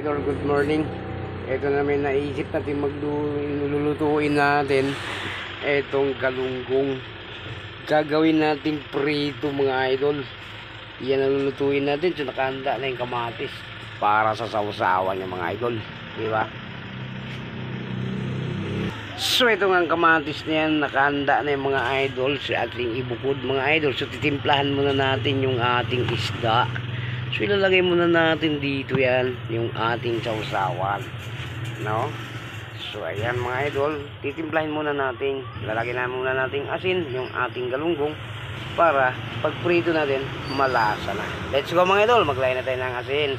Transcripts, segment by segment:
idol, good morning. Ito na may naisip natin lulutuin natin itong galunggong. Gagawin natin prito mga idol. Yan ang lulutuin natin. So nakahanda na yung kamatis para sa sausawan ng mga idol, di ba? So ito nga ang kamatis na yan, nakahanda na yung mga idol sa ating ibukod mga idol. So titimplahan muna natin yung ating isda. So ilalagay muna natin dito yan yung ating sausawan, no? So ayan mga idol, titimplahin muna natin, lalagyan na muna natin asin yung ating galunggong para pag prito natin malasa na. Let's go mga idol, maglagay na tayo ng asin.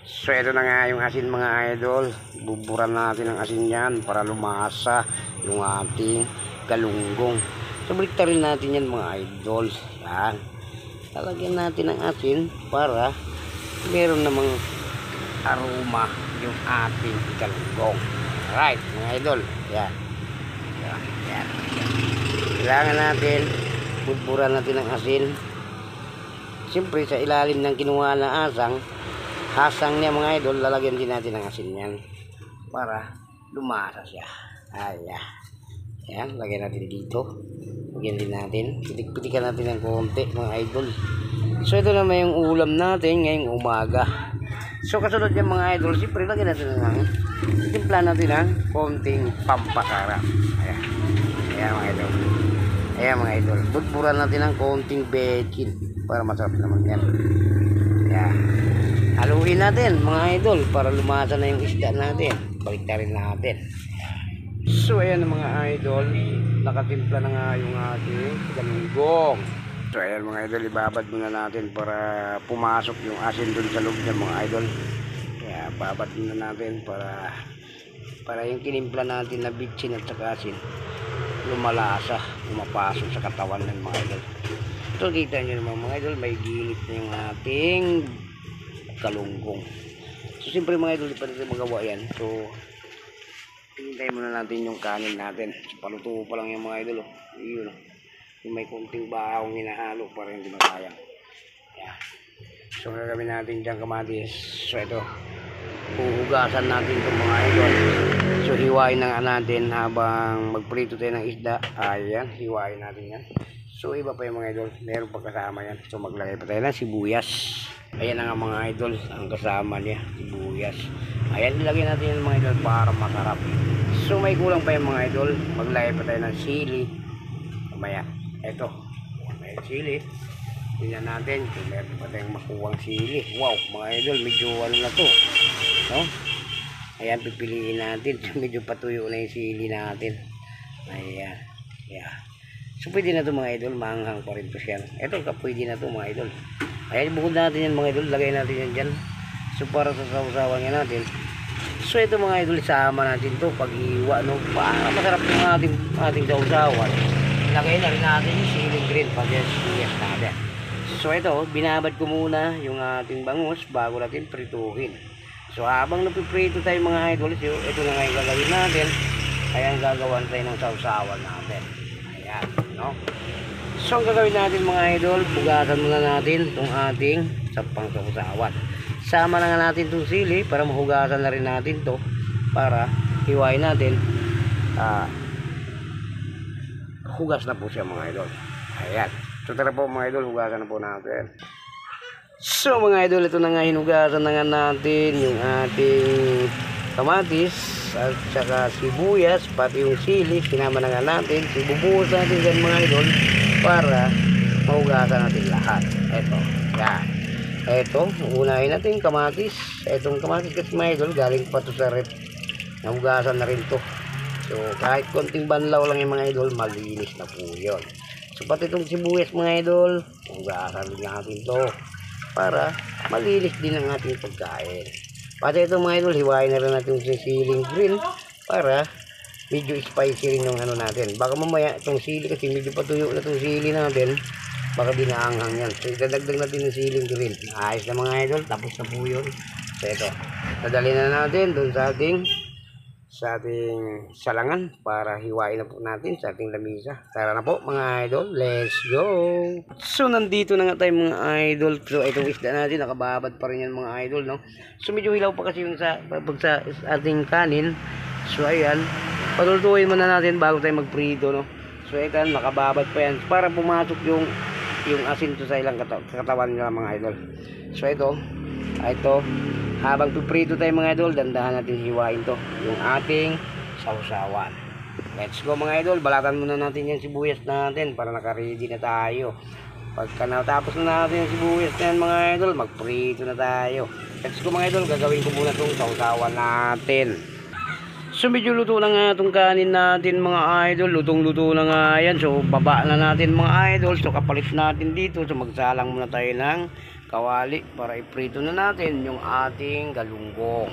So ito na nga yung asin mga idol, buburan natin ng asin yan para lumasa yung ating galunggong. So baliktarin natin yan mga idol. Yan, lalagyan natin ng asin para meron namang aroma yung ating galunggong. Alright mga idol, yan. Yan. Kailangan natin buburan natin ng asin. Siyempre sa ilalim ng kinuha na hasang niya mga idol, lalagyan din natin ng asin yan para lumasa siya. Ayan. Ayan, lagyan natin dito. Lagyan din natin. Pitik-pitikan natin ng konti mga idol. So ito naman yung ulam natin ngayong umaga. So kasunod yung mga idol, siyempre lagyan natin ng timpla natin ng konting pampasarap. Ayan. Ayan mga idol. Ayan mga idol. Budburan natin ng konting bechin para masarap naman yan. Ayan. Haluin natin mga idol para lumasa na yung isda natin. Baliktarin natin. So ayan mga idol, nakatimpla na nga yung ating galunggong. So ayan mga idol, ibabad muna natin para pumasok yung asin dun sa loob niya mga idol. Kaya babad muna natin para yung tinimpla natin na bitchin at saka asin lumalasa, lumapasok sa katawan ng mga idol. So kita nyo naman mga idol, may gilid na yung ating galunggong. So siyempre mga idol, di pa natin magawa yan. So hintayin muna natin yung kanin natin. So, paluto pa lang yung mga idol. Yun, yung may konting bahong hinahalo para hindi masayang. Ayan. So gagawin natin dyan kamatis. So ito, huhugasan natin itong mga idol. So hiwain na natin habang magprito tayo ng isda. Ayan, hiwain natin yan. So iba pa yung mga idol, meron pa kasama yan. So maglagay pa tayo ng sibuyas. Ayan na nga mga idol, ang kasama niya, sibuyas. Ayan, ilagay natin yung mga idol para masarap. So may kulang pa yung mga idol, maglagay pa tayo ng sili. Mamaya, eto, may sili. Tingnan natin kung meron pa tayong makuwang sili. Wow mga idol, medyo ano na to, no? Ayan, pipiliin natin. Medyo patuyo na yung sili natin. Ayan, yeah. So pwede na to mga idol, maanghang pa rin to siya. Eto, pwede na to mga idol. Ayan, bukod natin yan mga idol, lagay natin yan dyan. So para sa sausawan nga natin. So ito mga idol, sama natin to pag-iwa, no? Para masarap yung ating sausawan. Lagay na rin natin yung siling green pag yes natin. So ito, binabad ko muna yung ating bangus bago natin prituhin. So habang napiprito tayo mga idol, so ito na nga yung gagawin natin. Ayan, gagawan tayo ng sausawan natin. Ayan, no? So ang gagawin natin mga idol, bugasan muna natin itong ating sampang sausawan. Sama na nga natin itong sili para mahugasan na rin natin to para hiwain natin. Hugas na po siya mga idol. Ayan. So tara po mga idol, hugasan na po natin. So mga idol, ito na nga, hinugasan na nga natin yung ating kamatis at saka sibuyas, pati yung sili, sinama na nga natin. Sibubuhos natin dyan mga idol para mahugasan natin lahat. Ito, yan. Ito, unahin natin yung kamatis. Itong kamatis kasi mga idol, galing pa to sa rep. Nahugasan na rin to. So kahit konting banlaw lang yung mga idol, malinis na po yun. So pati itong sibuyas mga idol, hugasan din natin to para malinis din ang ating pagkain. Pati itong mga idol, hiwain na rin natin yung siling green para medyo spicy rin yung ano natin. Baka mamaya itong sili kasi medyo patuyo na itong sili natin, baka dinaanghang yan. So idadagdag natin yung siling green. Ayos na mga idol, tapos na po yun. So ito, dadali na natin dun sa ating sa ating salangan para hiwain na po natin sa ating lamisa. Tara na po mga idol, let's go! So nandito na nga tayo mga idol. So itong isda natin nakababad pa rin yan mga idol, no? So medyo hilaw pa kasi yung sa ating kanin. So ayan, patulutuin muna natin bago tayo magprito, no? So ito nakababad pa yan para pumasok yung asin to sa ilang katawan nila mga idol. So ito habang piprito tayo mga idol, dandahan natin hiwain to yung ating sausawan. Let's go mga idol, balatan muna natin yung sibuyas natin para naka-ready na tayo. Pagka natapos na natin yung sibuyas na yan mga idol, magprito na tayo. Let's go mga idol, gagawin ko muna itong sausawan natin. So medyo luto na nga itong kanin natin mga idol, lutong-luto na nga yan. So baba na natin mga idol, so kapalit natin dito. So magsalang muna tayo ng kawali para iprito na natin yung ating galunggong.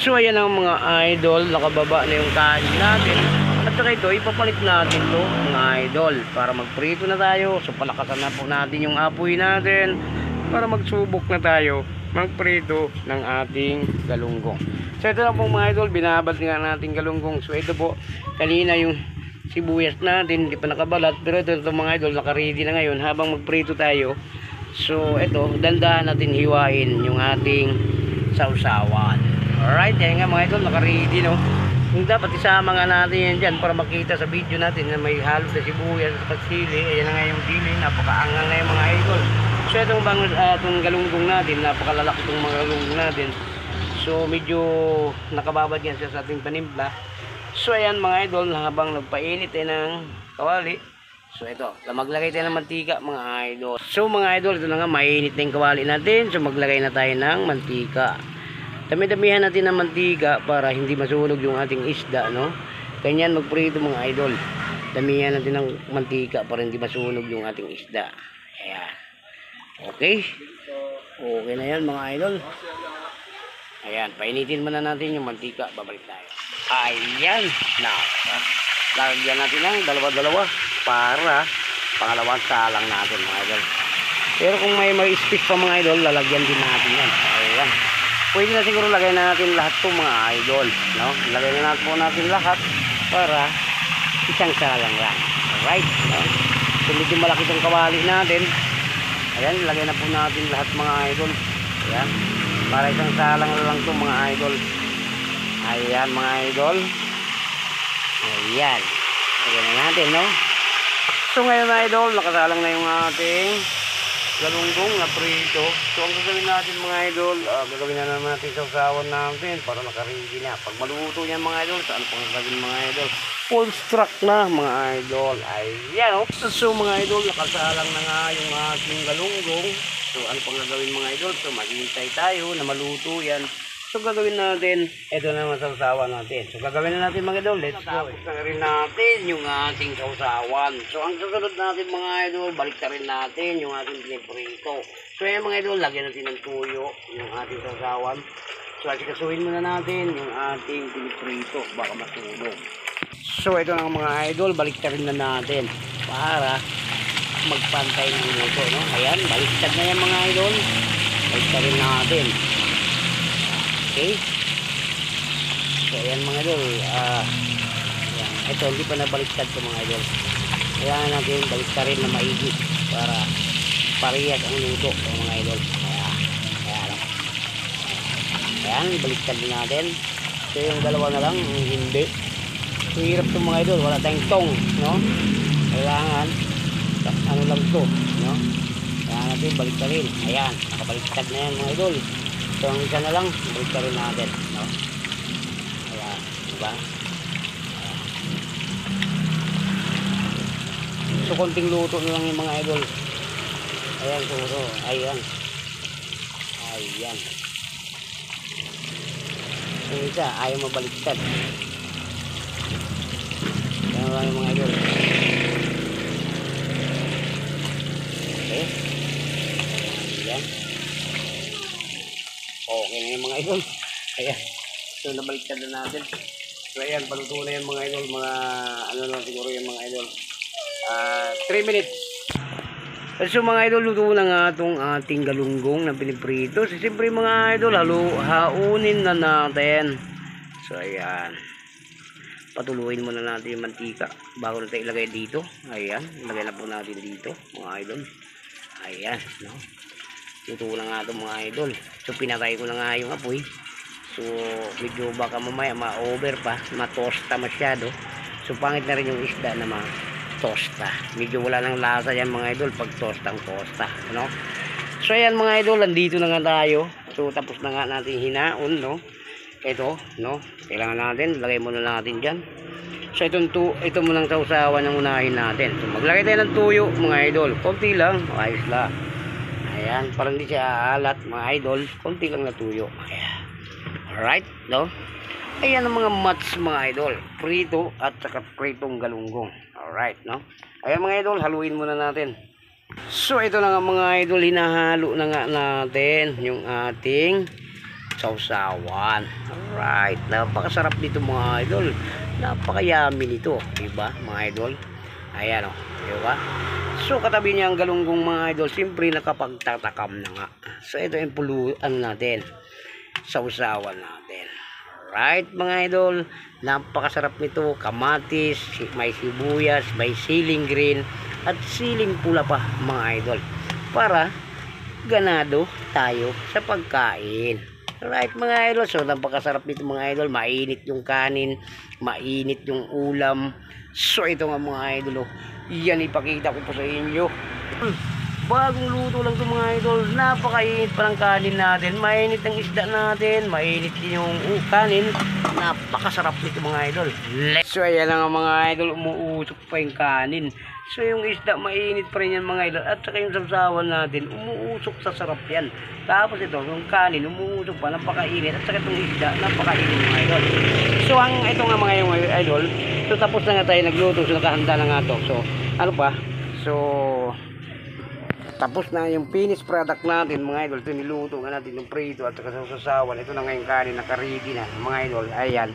So ayan ang mga idol, nakababa na yung kanin natin. At saka ito, ipapalit natin to mga idol para magprito na tayo. So palakasan na po natin yung apoy natin para magsubok na tayo magprito ng ating galunggong. So ito na po mga idol, binabad nga natin galunggong. So ito po, kanina yung sibuyas natin, hindi pa nakabalat. Pero ito mga idol, naka-ready na ngayon habang magprito tayo. So ito, dandahan natin hiwain yung ating sausawan. Alright, yan nga mga idol, naka-ready no. Yung dapat isama nga natin yan dyan para makita sa video natin na may halo na sibuyas at sili. Ayan na nga yung sili, napakaangang na yung mga idol. So itong galunggong natin, napakalalaki itong mga galunggong natin. So medyo nakababad yan sa ating panimpla. So ayan mga idol, habang nagpainit ng kawali. So ito, maglagay tayo ng mantika mga idol. So mga idol, ito na nga, mainit na yung kawali natin. So maglagay na tayo ng mantika. Dami-damihan natin ng mantika para hindi masunog yung ating isda, no? Ganyan magprito mga idol. Damihan natin ng mantika para hindi masunog yung ating isda. Ayan. Okay. Okay na yan mga idol. Ayan, painitin muna natin yung mantika. Babalik tayo. Ayan. Now, lagyan natin ng dalawa-dalawa para pangalawang salang natin mga idol. Pero kung may space pa mga idol, lalagyan din natin yan. Ayan. Pwede na siguro lagay na natin lahat po mga idol, no? Lagay na natin po natin lahat para isang salang lang. Alright, no? So medyo malaki itong kawali natin. Ayan, lagay na po natin lahat mga idol. Ayan, para isang salang lang ito mga idol. Ayan mga idol. Ayan, lagay na natin, no? So ngayon mga idol, nakasalang na yung ating galunggong na prito. So ang gagawin natin mga idol, gagawin na naman natin sa usawan natin para naka-ready na. Pag maluto yan mga idol, saan pang gagawin mga idol? Full struck na mga idol. Ayan o. So mga idol, nakasalang na nga yung ating galunggong. So ano pang gagawin mga idol? So maghihintay tayo na maluto yan. So gagawin natin, ito na naman sa usawan natin. So gagawin na natin mga idol, let's go. Tapos na rin natin yung ating sausawan. So ang susunod natin mga idol, balik na rin natin yung ating piniprito. So yan mga idol, lagyan natin ng tuyo yung ating sausawan. So asikasuhin muna natin yung ating piniprito, baka masunog. So ito na mga idol, balik na rin na natin para magpantay ng luto, no? Ayan, baliktad na yan mga idol. Balik na rin natin. Okay. So ayan mga idol, ayan. Ito hindi pa nabaliktad ko mga idol. Kailangan natin baliktarin na maigi para parehas ang luto mga idol. Ayan, baliktad din natin. So yung dalawa na lang, hindi. So hirap itong mga idol, wala tayong tong, no? Kailangan ano lang to, no? Kailangan natin baliktarin. Ayan, nakabaliktad na yan mga idol. So ang isa na lang, balik rin natin, no? Ayan, diba? Ayan. So konting luto na lang yung mga idol. Ayan, siguro, ayan. Ayan. Yung isa, ayaw mabaliktad. Ayan lang yung mga idol. Okay. Ayan. Okay na yung mga idol. Ayan. So nabaliktad na natin. So ayan, paluto na yung mga idol. Mga ano lang siguro yung mga idol. 3 minutes. So mga idol, luto na nga itong ating galunggong na piniprito. So siyempre mga idol, haunin na natin. So ayan, patuluin muna natin yung mantika bago natin ilagay dito. Ayan, ilagay na po natin dito mga idol. Ayan, no? Luto na nga ito mga idol. So pinatay ko na nga yung apoy. So medyo baka mamaya ma-over pa, matosta masyado. So pangit na rin yung isda na ma-tosta. Medyo wala nang lasa yan mga idol pag tostang-tosta, no? So ayan mga idol, andito na nga tayo. So tapos na nga natin hinaon, no? Ito, no? Kailangan natin, lagay muna natin dyan. So ito munang sausawan ang unahin natin. So maglagay tayo ng tuyo mga idol. Konti lang, ayos lang. Ayan, parang hindi siya aalat mga idol. Konti lang na tuyo. Ayan. Alright, no? Ayan ang mga mats mga idol. Prito at saka pritong galunggong. Alright, no? Ayan mga idol, haluin muna natin. So ito na nga mga idol, hinahalo na nga natin yung ating sausawan. Alright, napakasarap dito mga idol. Napakayami nito, diba mga idol? Ayan o, diba? So katabi niya ang galunggong mga idol, siyempre nakapagtatakam na nga. So ito yung puluan natin, sausawan natin. Alright mga idol, napakasarap nito. Kamatis, may sibuyas, may siling green at siling pula pa mga idol, para ganado tayo sa pagkain. Alright mga idol, so napakasarap nito mga idol. Mainit yung kanin, mainit yung ulam. So ito nga mga idol, yan ipakita ko po sa inyo. Bagong luto lang ito mga idol. Napakainit pa ng kanin natin, mainit ang isda natin, mainit din yung kanin. Napakasarap nito mga idol. So ayan nga mga idol, umuusok pa yung kanin. So yung isda mainit pa rin yan mga idol. At saka yung sausawan natin, umuusok sa sarap yan. Tapos ito, yung kanin, umuusok pa, napakainit. At saka itong isda, napakainit mga idol. So ito nga mga yung idol. So tapos na nga tayo nagluto. So nakahanda na nga ito. So ano pa? So tapos na yung finished product natin mga idol. Ito niluto nga natin yung prito at saka sausawan. Ito na nga yung kanin, naka-ready na mga idol. Ayan.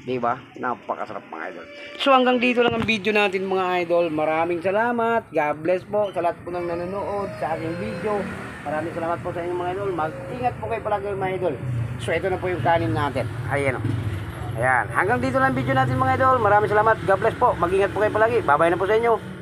Diba? Napakasarap mga idol. So hanggang dito lang ang video natin mga idol. Maraming salamat. God bless po sa lahat po ng nanonood sa aking video. Maraming salamat po sa inyo mga idol. Mag-ingat po kayo palagi mga idol. So ito na po yung kanin natin. Ayan o. Ayan. Hanggang dito lang ang video natin mga idol. Maraming salamat. God bless po. Mag-ingat po kayo palagi. Bye-bye na po sa inyo.